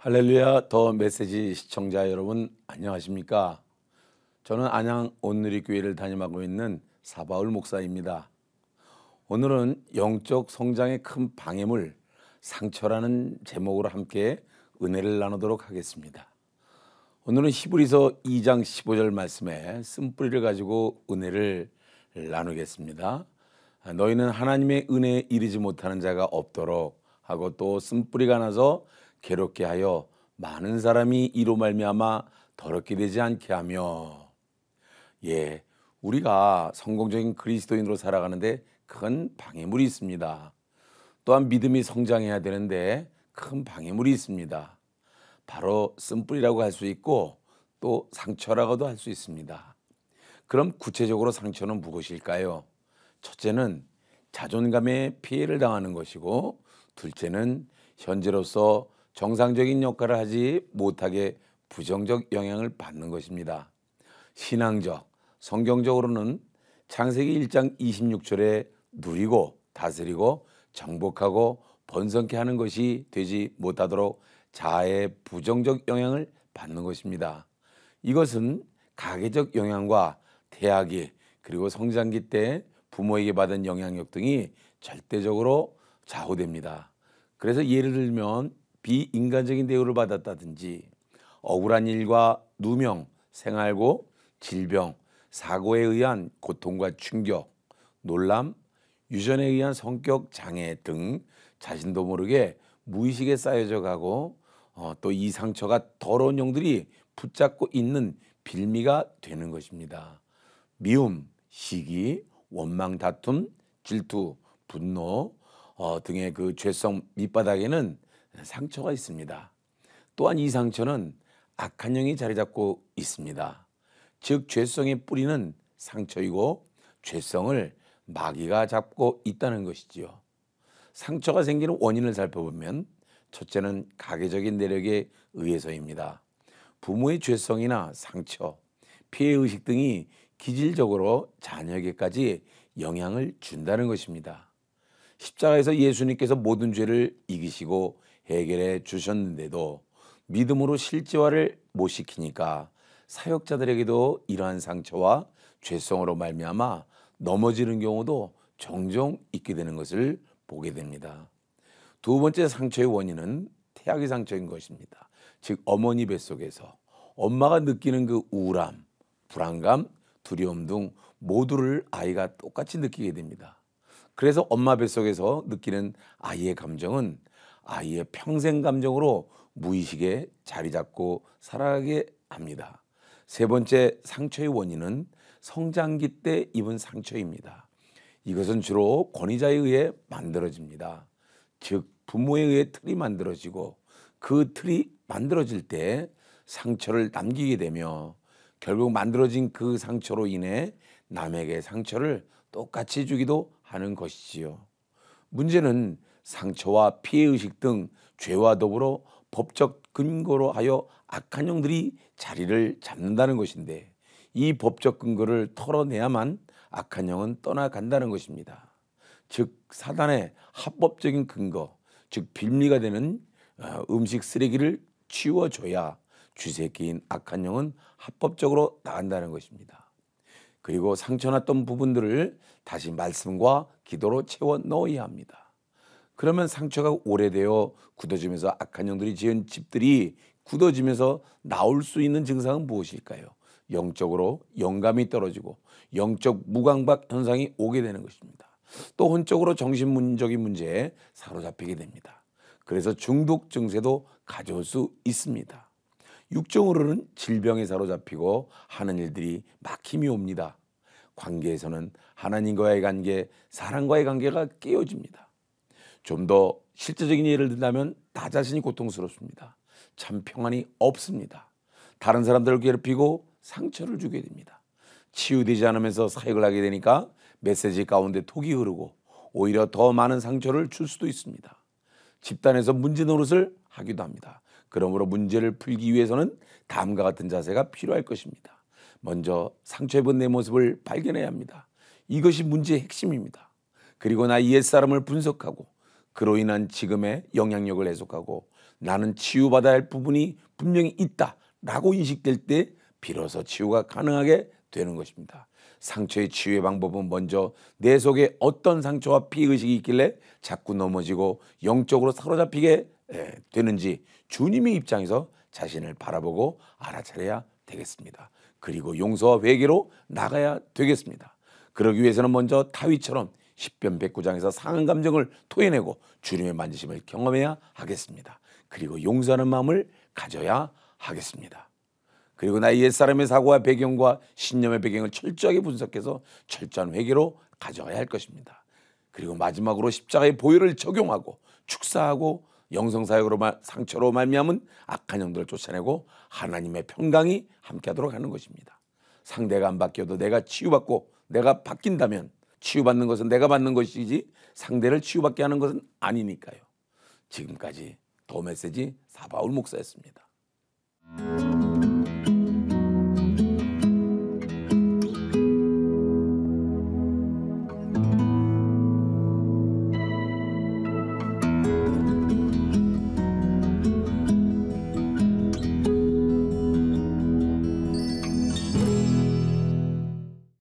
할렐루야 더 메시지 시청자 여러분 안녕하십니까? 저는 안양 온누리교회를 담임하고 있는 사바울 목사입니다. 오늘은 영적 성장의 큰 방해물 상처라는 제목으로 함께 은혜를 나누도록 하겠습니다. 오늘은 히브리서 2장 15절 말씀에 쓴뿌리를 가지고 은혜를 나누겠습니다. 너희는 하나님의 은혜에 이르지 못하는 자가 없도록 하고 또 쓴뿌리가 나서 괴롭게 하여 많은 사람이 이로 말미암아 더럽게 되지 않게 하며. 우리가 성공적인 그리스도인으로 살아가는데 큰 방해물이 있습니다. 또한 믿음이 성장해야 되는데 큰 방해물이 있습니다. 바로 쓴뿌리라고 할 수 있고 또 상처라고도 할 수 있습니다. 그럼 구체적으로 상처는 무엇일까요? 첫째는 자존감에 피해를 당하는 것이고, 둘째는 현재로서 정상적인 역할을 하지 못하게 부정적 영향을 받는 것입니다. 신앙적, 성경적으로는 창세기 1장 26절에 누리고 다스리고 정복하고 번성케 하는 것이 되지 못하도록 자아의 부정적 영향을 받는 것입니다. 이것은 가계적 영향과 태아기 그리고 성장기 때 부모에게 받은 영향력 등이 절대적으로 좌우됩니다. 그래서 예를 들면 비인간적인 대우를 받았다든지 억울한 일과 누명, 생활고, 질병, 사고에 의한 고통과 충격, 놀람, 유전에 의한 성격 장애 등 자신도 모르게 무의식에 쌓여져 가고 또 이 상처가 더러운 영들이 붙잡고 있는 빌미가 되는 것입니다. 미움, 시기, 원망, 다툼, 질투, 분노 등의 그 죄성 밑바닥에는 상처가 있습니다. 또한 이 상처는 악한 영이 자리 잡고 있습니다. 즉 죄성의 뿌리는 상처이고 죄성을 마귀가 잡고 있다는 것이지요. 상처가 생기는 원인을 살펴보면 첫째는 가계적인 내력에 의해서입니다. 부모의 죄성이나 상처, 피해의식 등이 기질적으로 자녀에게까지 영향을 준다는 것입니다. 십자가에서 예수님께서 모든 죄를 이기시고 해결해 주셨는데도 믿음으로 실제화를 못 시키니까 사역자들에게도 이러한 상처와 죄성으로 말미암아 넘어지는 경우도 종종 있게 되는 것을 보게 됩니다. 두 번째 상처의 원인은 태아기 상처인 것입니다. 즉 어머니 뱃속에서 엄마가 느끼는 그 우울함, 불안감, 두려움 등 모두를 아이가 똑같이 느끼게 됩니다. 그래서 엄마 뱃속에서 느끼는 아이의 감정은 아이의 평생 감정으로 무의식에 자리 잡고 살아가게 합니다. 세 번째 상처의 원인은 성장기 때 입은 상처입니다. 이것은 주로 권위자에 의해 만들어집니다. 즉 부모에 의해 틀이 만들어지고 그 틀이 만들어질 때 상처를 남기게 되며 결국 만들어진 그 상처로 인해 남에게 상처를 똑같이 주기도 하는 것이지요. 문제는 상처와 피해의식 등 죄와 더불어 법적 근거로 하여 악한 영들이 자리를 잡는다는 것인데, 이 법적 근거를 털어내야만 악한 영은 떠나간다는 것입니다. 즉 사단의 합법적인 근거, 즉 빌미가 되는 음식 쓰레기를 치워줘야 쥐새끼인 악한 영은 합법적으로 나간다는 것입니다. 그리고 상처났던 부분들을 다시 말씀과 기도로 채워 넣어야 합니다. 그러면 상처가 오래되어 굳어지면서 악한 영들이 지은 집들이 굳어지면서 나올 수 있는 증상은 무엇일까요? 영적으로 영감이 떨어지고 영적 무강박 현상이 오게 되는 것입니다. 또 혼적으로 정신문적인 문제에 사로잡히게 됩니다. 그래서 중독 증세도 가져올 수 있습니다. 육정으로는 질병에 사로잡히고 하는 일들이 막힘이 옵니다. 관계에서는 하나님과의 관계, 사랑과의 관계가 깨어집니다. 좀 더 실제적인 예를 든다면 나 자신이 고통스럽습니다. 참 평안이 없습니다. 다른 사람들을 괴롭히고 상처를 주게 됩니다. 치유되지 않으면서 사역을 하게 되니까 메시지 가운데 독이 흐르고 오히려 더 많은 상처를 줄 수도 있습니다. 집단에서 문제 노릇을 하기도 합니다. 그러므로 문제를 풀기 위해서는 다음과 같은 자세가 필요할 것입니다. 먼저 상처 입은 내 모습을 발견해야 합니다. 이것이 문제의 핵심입니다. 그리고 나 옛사람을 분석하고 그로 인한 지금의 영향력을 해석하고 나는 치유받아야 할 부분이 분명히 있다라고 인식될 때 비로소 치유가 가능하게 되는 것입니다. 상처의 치유의 방법은 먼저 내 속에 어떤 상처와 피의식이 있길래 자꾸 넘어지고 영적으로 사로잡히게 되는지 주님의 입장에서 자신을 바라보고 알아차려야 되겠습니다. 그리고 용서와 회개로 나가야 되겠습니다. 그러기 위해서는 먼저 다윗처럼 시편 109장에서 상한 감정을 토해내고 주님의 만지심을 경험해야 하겠습니다. 그리고 용서하는 마음을 가져야 하겠습니다. 그리고 나의 옛사람의 사고와 배경과 신념의 배경을 철저하게 분석해서 철저한 회개로 가져가야 할 것입니다. 그리고 마지막으로 십자가의 보혈을 적용하고 축사하고 영성사역으로 상처로 말미암은 악한 영들을 쫓아내고 하나님의 평강이 함께하도록 하는 것입니다. 상대가 안 바뀌어도 내가 치유받고 내가 바뀐다면 치유받는 것은 내가 받는 것이지 상대를 치유받게 하는 것은 아니니까요. 지금까지 더 메시지 사바울 목사였습니다.